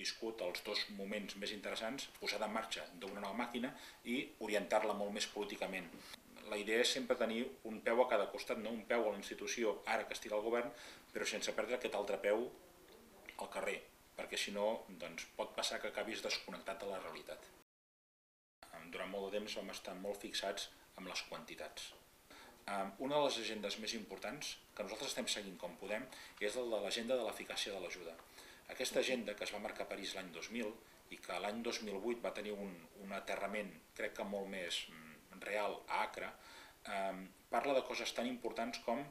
viscut els dos moments més interessants, posada en marxa d'una nova màquina i orientar-la molt més políticament. La idea és sempre tenir un peu a cada costat, no? Un peu a la institució, ara que estigui al govern, però sense perdre aquest altre peu al carrer, perquè si no doncs, pot passar que acabis desconnectat de la realitat. Durant molt de temps vam estar molt fixats amb les quantitats. Una de les agendes més importants que nosaltres estem seguint com podem és la de l'agenda de l'eficàcia de l'ajuda. Aquesta agenda que es va marcar a París l'any 2000 i que l'any 2008 va tenir un aterrament, crec que molt més real a Acre, parla de coses tan importants com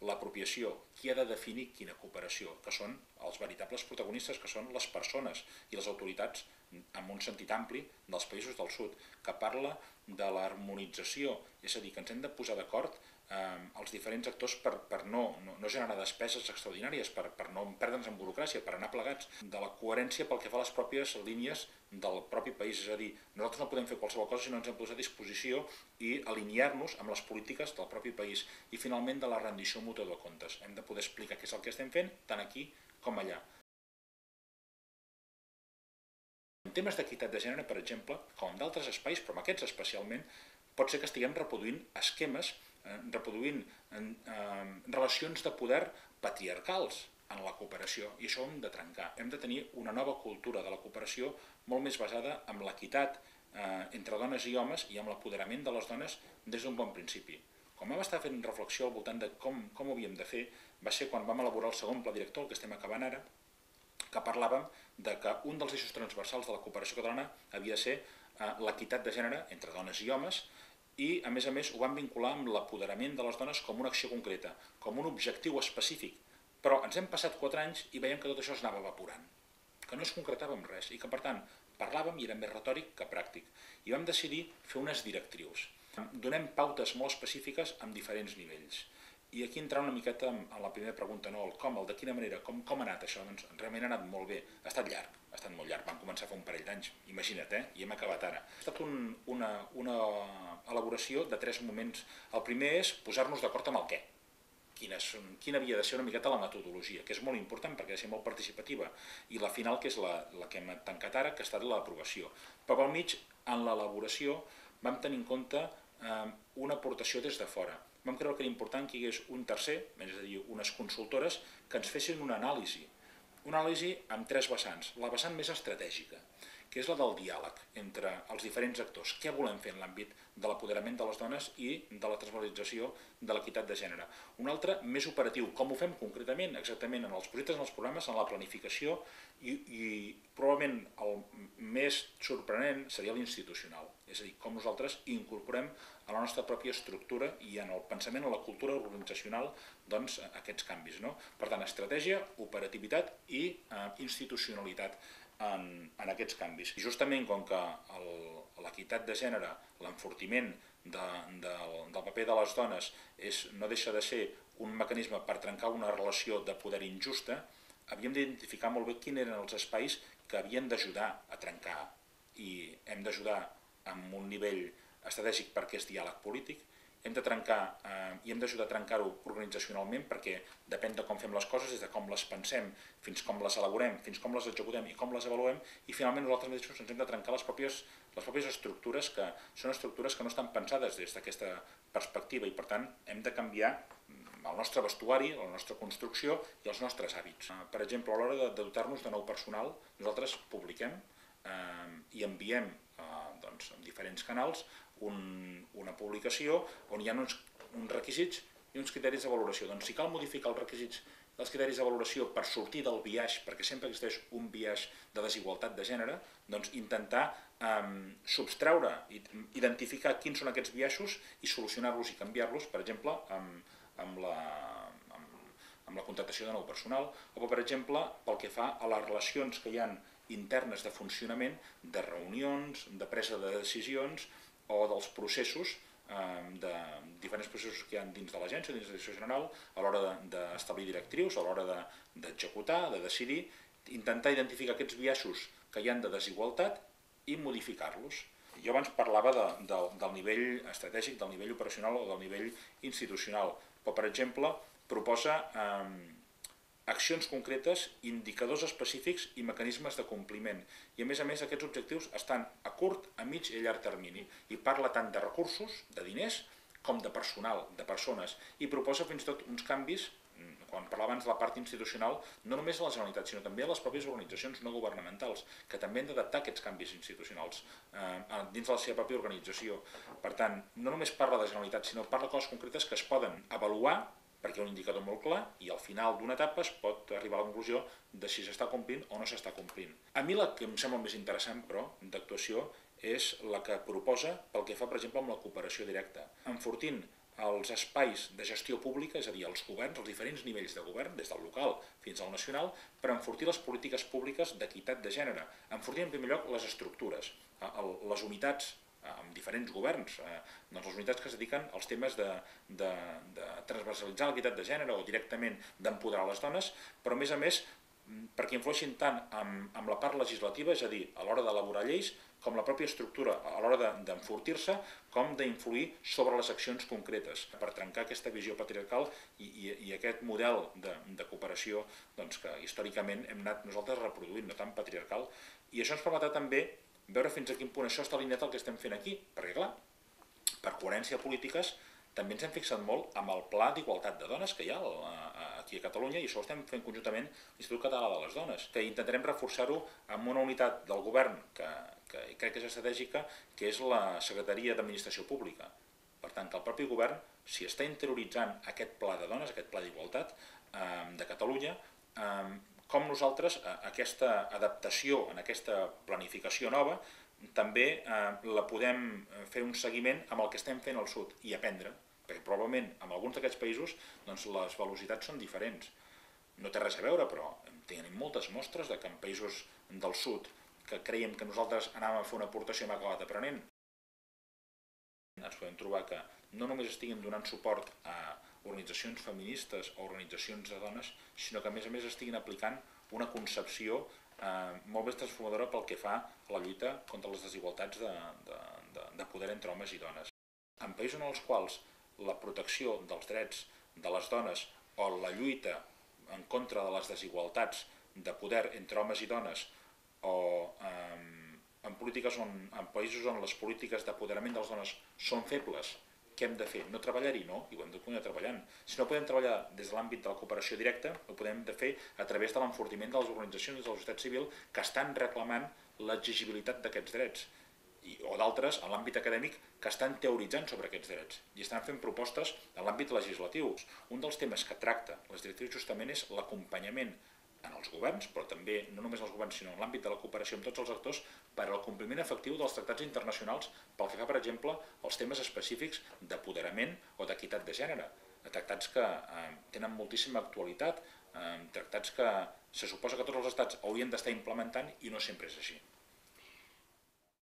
l'apropiació, qui ha de definir quina cooperació, que són els veritables protagonistes, que són les persones i les autoritats en un sentit ampli dels països del sud, que parla de l'harmonització, és a dir, que ens hem de posar d'acord els diferents actors per no generar despeses extraordinàries, per no perdre'ns en burocràcia, per anar plegats, de la coherència pel que fa a les pròpies línies del propi país, és a dir, nosaltres no podem fer qualsevol cosa si no ens hem posat a disposició i alinear-nos amb les polítiques del propi país. I finalment de la rendició mútua de comptes. Hem de poder explicar què és el que estem fent, tant aquí com allà. En temes d'equitat de gènere, per exemple, com en d'altres espais, però en aquests especialment, pot ser que estiguem reproduint esquemes, reproduint relacions de poder patriarcals en la cooperació, i això ho hem de trencar. Hem de tenir una nova cultura de la cooperació molt més basada en l'equitat entre dones i homes i en l'apoderament de les dones des d'un bon principi. Quan vam estar fent reflexió al voltant de com ho havíem de fer, va ser quan vam elaborar el segon pla director, el que estem acabant ara, que parlàvem de que un dels eixos transversals de la cooperació catalana havia de ser l'equitat de gènere entre dones i homes, i a més ho vam vincular amb l'apoderament de les dones com una acció concreta, com un objectiu específic. Però ens hem passat 4 anys i veiem que tot això es anava evaporant, que no es concretava en res i que per tant parlàvem i era més retòric que pràctic. I vam decidir fer unes directrius. Donem pautes molt específiques amb diferents nivells. I aquí entrar una miqueta en la primera pregunta, no? El com, el de quina manera, com ha anat això? Doncs realment ha anat molt bé, ha estat llarg, ha estat molt llarg, vam començar fa un parell d'anys, imagina't, i hem acabat ara. Ha estat una elaboració de 3 moments. El primer és posar-nos d'acord amb el què. Quina havia de ser una miqueta la metodologia, que és molt important perquè ha de ser molt participativa, i la final, que és la que hem tancat ara, que ha estat l'aprovació. Però pel mig, en l'elaboració, vam tenir en compte una aportació des de fora. Vam creure que era important que hi hagués un tercer, és a dir, unes consultores, que ens fessin una anàlisi amb 3 vessants. La vessant més estratègica, que és la del diàleg entre els diferents actors. Què volem fer en l'àmbit de l'apoderament de les dones i de la transversalització de l'equitat de gènere. Un altre més operatiu, com ho fem concretament, exactament en els projectes, en els programes, en la planificació, i probablement el més sorprenent seria l'institucional, és a dir, com nosaltres incorporem a la nostra pròpia estructura i en el pensament, en la cultura organitzacional, doncs, aquests canvis. Per tant, estratègia, operativitat i institucionalitat en aquests canvis. I justament com que l'equitat de gènere, l'enfortiment del paper de les dones no deixa de ser un mecanisme per trencar una relació de poder injusta, havíem d'identificar molt bé quins eren els espais que havien d'ajudar a trencar, i hem d'ajudar amb un nivell estratègic perquè és diàleg polític, hem d'ajudar a trencar-ho organitzacionalment perquè depèn de com fem les coses, des de com les pensem, fins com les elaborem, fins com les executem i com les avaluem, i finalment nosaltres mateixos ens hem de trencar les pròpies estructures, que són estructures que no estan pensades des d'aquesta perspectiva, i per tant hem de canviar el nostre vestuari, la nostra construcció i els nostres hàbits. Per exemple, a l'hora de dotar-nos de nou personal, nosaltres publiquem i enviem en diferents canals una publicació on hi ha uns requisits i uns criteris de valoració. Doncs si cal modificar els requisits dels criteris de valoració per sortir del biaix, perquè sempre existeix un biaix de desigualtat de gènere, doncs intentar subtreure, identificar quins són aquests biaixos i solucionar-los i canviar-los, per exemple, amb la contractació de nou personal, o per exemple, pel que fa a les relacions que hi ha internes de funcionament, de reunions, de presa de decisions o dels processos, de diferents processos que hi ha dins de l'agència, dins de la direcció general, a l'hora d'establir directrius, a l'hora d'executar, de decidir, intentar identificar aquests biaixos que hi ha de desigualtat i modificar-los. Jo abans parlava del nivell estratègic, del nivell operacional o del nivell institucional, però, per exemple, proposa accions concretes, indicadors específics i mecanismes de compliment. I a més aquests objectius estan a curt, a mig i a llarg termini. I parla tant de recursos, de diners, com de personal, de persones. I proposa fins i tot uns canvis, quan parlava abans de la part institucional, no només a la Generalitat, sinó també a les pròpies organitzacions no governamentals, que també han d'adaptar aquests canvis institucionals dins de la seva pròpia organització. Per tant, no només parla de Generalitat, sinó parla de coses concretes que es poden avaluar perquè hi ha un indicador molt clar i al final d'una etapa es pot arribar a la conclusió de si s'està complint o no s'està complint. A mi la que em sembla més interessant, però, d'actuació, és la que proposa pel que fa, per exemple, amb la cooperació directa, enfortint els espais de gestió pública, és a dir, els governs, els diferents nivells de govern, des del local fins al nacional, per enfortir les polítiques públiques d'equitat de gènere. Enfortir, en primer lloc, les estructures, les unitats amb diferents governs, les unitats que es dediquen als temes de transversalitzar l'equitat de gènere o directament d'empoderar les dones, però a més perquè influeixin tant amb la part legislativa, és a dir, a l'hora d'elaborar lleis, com la pròpia estructura a l'hora d'enfortir-se, com d'influir sobre les accions concretes, per trencar aquesta visió patriarcal i aquest model de cooperació que històricament hem anat nosaltres reproduint, no tan patriarcal, i això ens permetrà també veure fins a quin punt això està alineat al que estem fent aquí, perquè clar, per coherència de polítiques també ens hem fixat molt amb el Pla d'Igualtat de Dones que hi ha aquí a Catalunya, i això ho estem fent conjuntament l'Institut Català de les Dones, que intentarem reforçar-ho amb una unitat del govern que crec que és estratègica, que és la Secretaria d'Administració Pública. Per tant, que el propi govern, si està interioritzant aquest Pla de Dones, aquest Pla d'Igualtat de Catalunya, com nosaltres aquesta adaptació en aquesta planificació nova també la podem fer un seguiment amb el que estem fent al sud i aprendre, perquè probablement en alguns d'aquests països les velocitats són diferents. No té res a veure, però tenim moltes mostres que en països del sud que creiem que nosaltres anàvem a fer una aportació i hem acabat aprenent, ens podem trobar que no només estiguin donant suport a organitzacions feministes o organitzacions de dones, sinó que a més estiguin aplicant una concepció molt més transformadora pel que fa a la lluita contra les desigualtats de poder entre homes i dones. En països en els quals la protecció dels drets de les dones o la lluita en contra de les desigualtats de poder entre homes i dones o en països on les polítiques d'apoderament de les dones són febles, què hem de fer? No treballar-hi? No, i ho hem de continuar treballant. Si no podem treballar des de l'àmbit de la cooperació directa, ho podem fer a través de l'enfortiment de les organitzacions de la societat civil que estan reclamant l'exigibilitat d'aquests drets, o d'altres en l'àmbit acadèmic que estan teoritzant sobre aquests drets i estan fent propostes en l'àmbit legislatiu. Un dels temes que tracta les directrius justament és l'acompanyament en els governs, però també no només els governs, sinó en l'àmbit de la cooperació amb tots els actors per al compliment efectiu dels tractats internacionals pel que fa, per exemple, als temes específics d'apoderament o d'equitat de gènere. Tractats que tenen moltíssima actualitat, tractats que se suposa que tots els estats haurien d'estar implementant i no sempre és així.